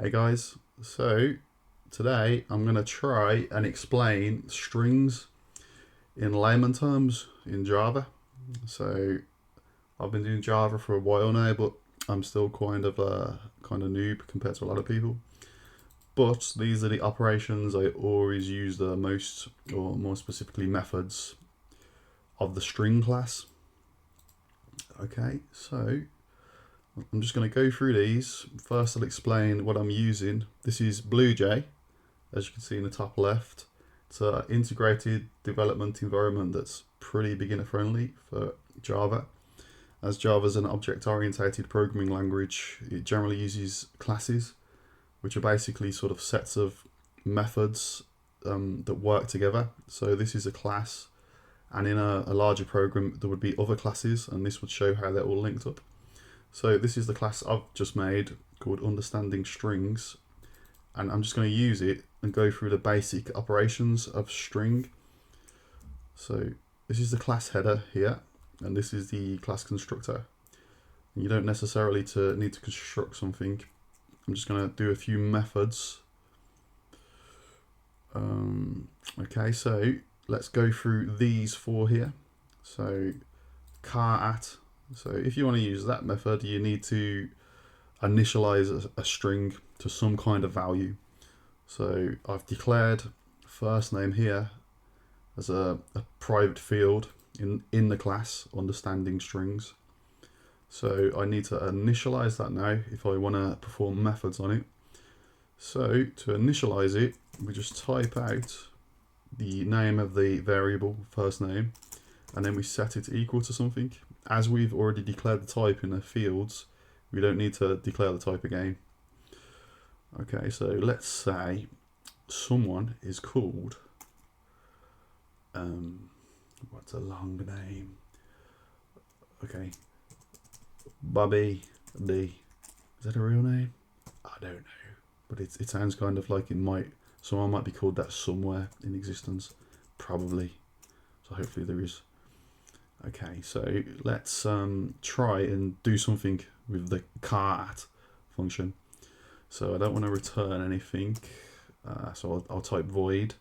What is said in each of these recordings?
Hey guys, so today I'm going to try and explain strings in layman terms in Java. So I've been doing Java for a while now, but I'm still kind of noob compared to a lot of people. But these are the operations I always use the most, or more specifically methods of the string class. Okay, so I'm just going to go through these. First I'll explain what I'm using. This is BlueJ, as you can see in the top left. It's an integrated development environment that's pretty beginner friendly for Java. As Java is an object oriented programming language, it generally uses classes, which are basically sort of sets of methods that work together. So this is a class, and in a larger program, there would be other classes, and this would show how they're all linked up. So this is the class I've just made called understanding strings, and I'm just going to use it and go through the basic operations of string. So this is the class header here, and this is the class constructor. You don't necessarily need to construct something. I'm just going to do a few methods. Okay, so let's go through these four here. So CharAt. So if you want to use that method, you need to initialize a string to some kind of value. So I've declared first name here as a private field in the class understanding strings. So I need to initialize that now if I want to perform methods on it. So to initialize it, we just type out the name of the variable, first name, and then we set it equal to something. As we've already declared the type in the fields, we don't need to declare the type again. Okay, so let's say someone is called, what's a long name? Okay, Bobby D. Is that a real name? I don't know, but it sounds kind of like someone might be called that somewhere in existence, probably. So hopefully there is. Okay, so let's try and do something with the CharAt function. So I don't want to return anything, so I'll type void,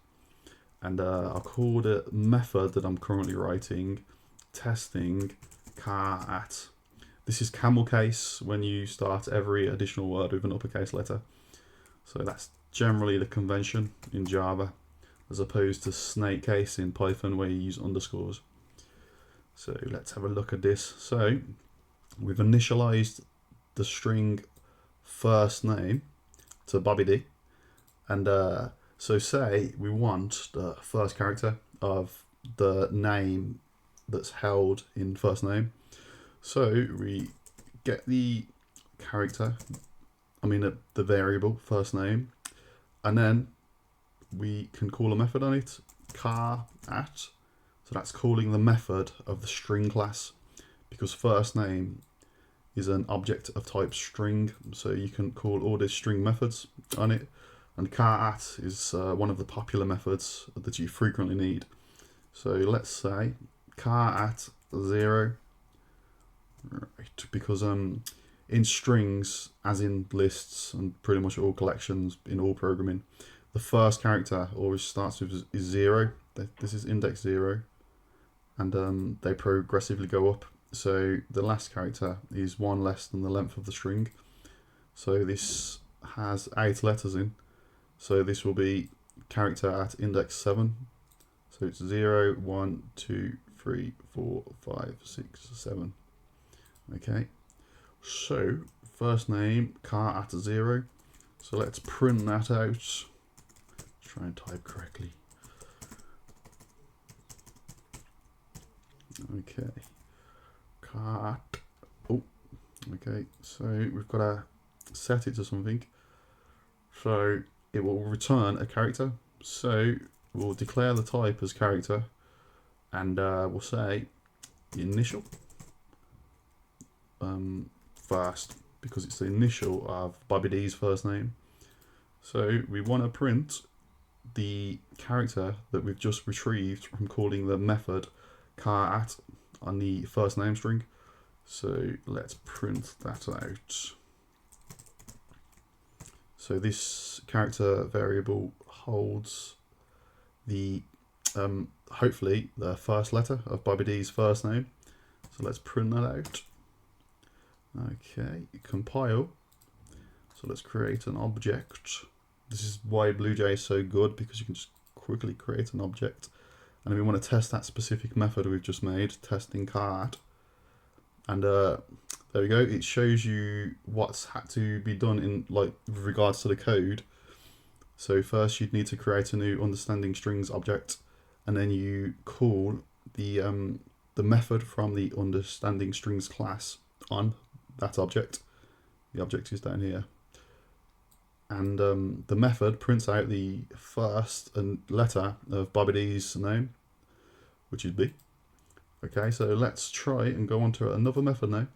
and I'll call the method that I'm currently writing testing CharAt. This is camel case when you start every additional word with an uppercase letter. So that's generally the convention in Java, as opposed to snake case in Python where you use underscores. So let's have a look at this. So we've initialized the string first name to Bobby D, and so say we want the first character of the name that's held in first name. So we get the character, the variable first name, and then we can call a method on it, CharAt. So that's calling the method of the string class, because first name is an object of type string, so you can call all the string methods on it. And CharAt is one of the popular methods that you frequently need. So let's say CharAt 0, right? Because in strings, as in lists and pretty much all collections in all programming, the first character always starts with is 0. This is index 0, and they progressively go up. So the last character is one less than the length of the string. So this has 8 letters in. So this will be character at index 7. So it's 0, 1, 2, 3, 4, 5, 6, 7. Okay. So first name CharAt 0. So let's print that out. Let's try and type correctly. Okay. CharAt. Oh, okay. So we've got to set it to something. So it will return a character. So we'll declare the type as character, and we'll say the initial first, because it's the initial of Bobby D's first name. So we want to print the character that we've just retrieved from calling the method CharAt on the first name string. So let's print that out. So this character variable holds the hopefully the first letter of Bobby D's first name. So let's print that out. Okay, compile. So let's create an object. This is why BlueJ is so good, because you can just quickly create an object. And we want to test that specific method we've just made, testing CharAt. And there we go. It shows you what's had to be done in with regards to the code. So first you'd need to create a new understanding strings object, and then you call the method from the understanding strings class on that object. The object is down here. And the method prints out the first letter of Bobby D's name, which is B. Okay, so let's try and go on to another method now.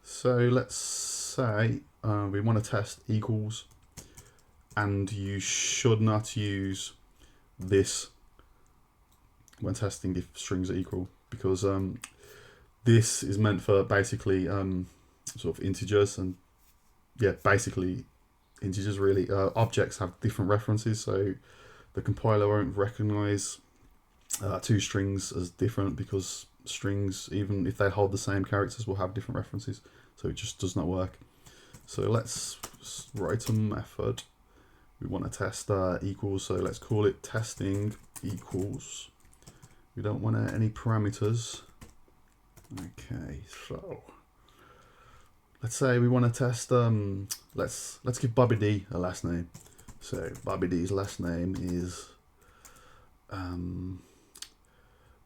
So let's say we want to test equals, and you should not use this when testing if strings are equal, because this is meant for basically sort of integers, and yeah, basically integers really. Objects have different references, so the compiler won't recognize two strings as different, because strings, even if they hold the same characters, will have different references, so it just does not work. So let's write a method. We want to test equals, so let's call it testing equals. We don't want any parameters. Okay, so let's say we want to test let's give Bobby D a last name. So Bobby D's last name is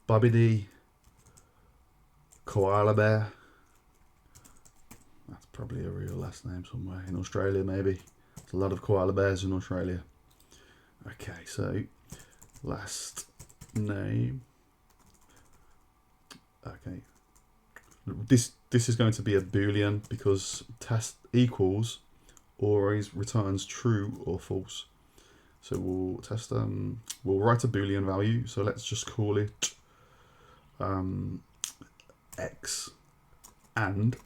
Bobby D Koala Bear. That's probably a real last name somewhere in Australia, maybe. There's a lot of koala bears in Australia. Okay, so last name. Okay, this is going to be a boolean, because test equals always returns true or false. So we'll test we'll write a boolean value. So let's just call it x, and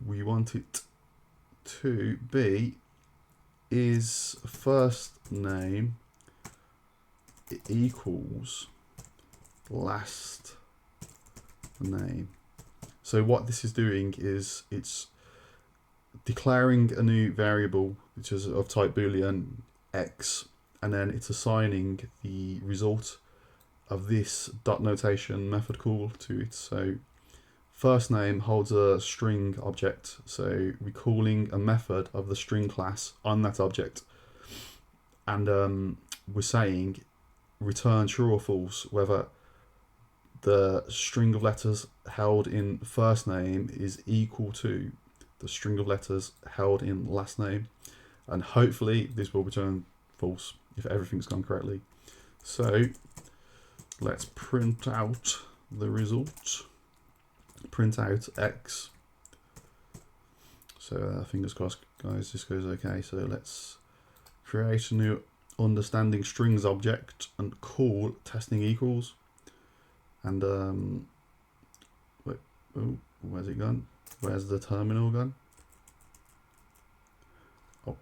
we want it to be is first name equals last name. So what this is doing is it's declaring a new variable which is of type boolean x, and then it's assigning the result of this dot notation method call to it. So first name holds a string object, so we're calling a method of the string class on that object, and we're saying return true or false whether the string of letters held in first name is equal to the string of letters held in last name, and hopefully this will return false if everything's gone correctly. So let's print out the result. Print out x. So fingers crossed, guys, this goes okay. So let's create a new understanding strings object and call testing equals. And wait, oh, where's it gone? Where's the terminal gone? Oh,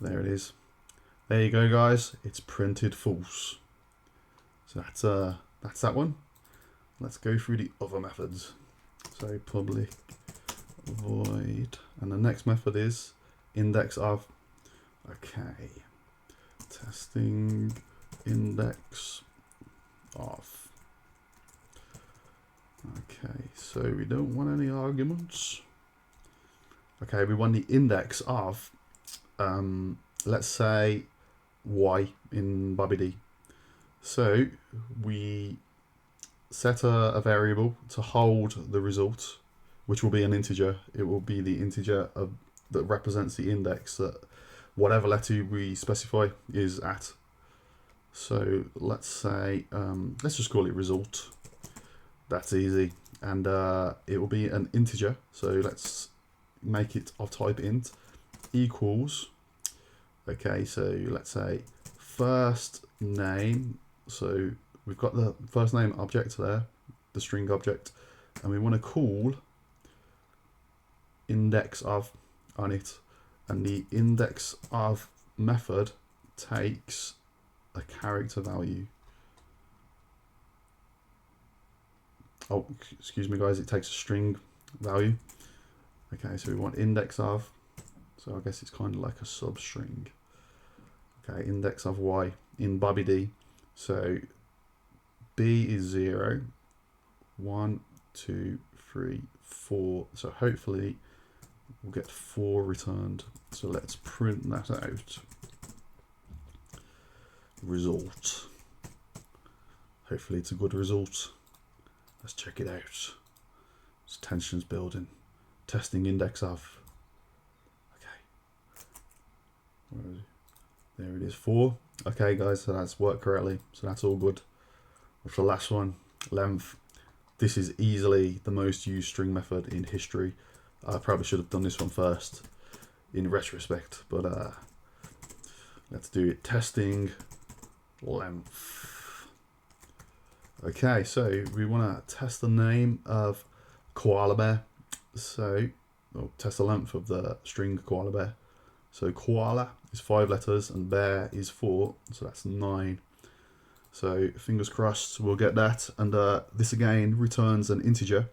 there it is. There you go, guys. It's printed false. So that's that one. Let's go through the other methods. So public void, and the next method is indexOf. Okay, testing indexOf. Okay, so we don't want any arguments. Okay, we want the index of let's say y in Bobby D. So we set a variable to hold the result, which will be an integer. It will be the integer that represents the index that whatever letter we specify is at. So let's say, let's just call it result. That's easy. And it will be an integer. So let's make it of type int equals. Okay, so let's say first name. So we've got the first name object there, the string object, and we want to call indexOf on it. and the indexOf method takes a character value. Oh, excuse me guys, it takes a string value. Okay, so we want indexOf, so I guess it's kind of like a substring. Okay, indexOf y in Bobby D. So B is 0, 1, 2, 3, 4. So hopefully we'll get 4 returned. So let's print that out. Result. Hopefully it's a good result. Let's check it out. This tension's building. Testing indexOf. Okay. Where is it? There it is, 4. Okay guys, so that's worked correctly. So that's all good. With the last one, length. This is easily the most used string method in history. I probably should have done this one first in retrospect, but let's do it. Testing length. Okay, so we want to test the name of koala bear. So we'll test the length of the string koala bear. So koala is 5 letters and bear is 4, so that's 9. So fingers crossed we'll get that, and this again returns an integer.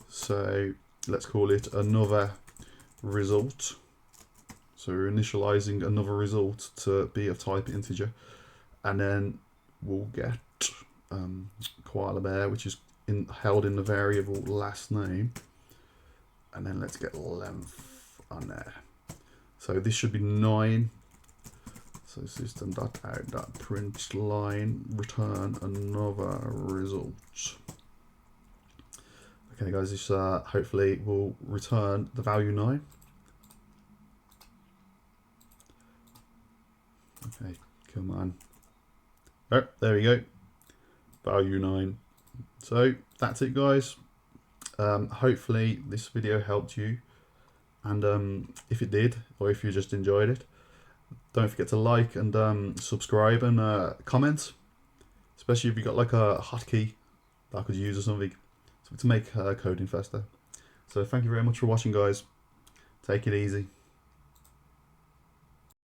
So let's call it another result. So we're initializing another result to be of type integer, and then we'll get koala bear, which is held in the variable last name, and then let's get length on there. So this should be 9. So system.out.print line return another result. Okay guys, this hopefully will return the value 9. Okay, come on. Oh, there we go. Value 9. So that's it guys. Hopefully this video helped you, and if it did, or if you just enjoyed it, don't forget to like and subscribe and comment, especially if you got like a hotkey that I could use or something to make coding faster. So thank you very much for watching guys. Take it easy.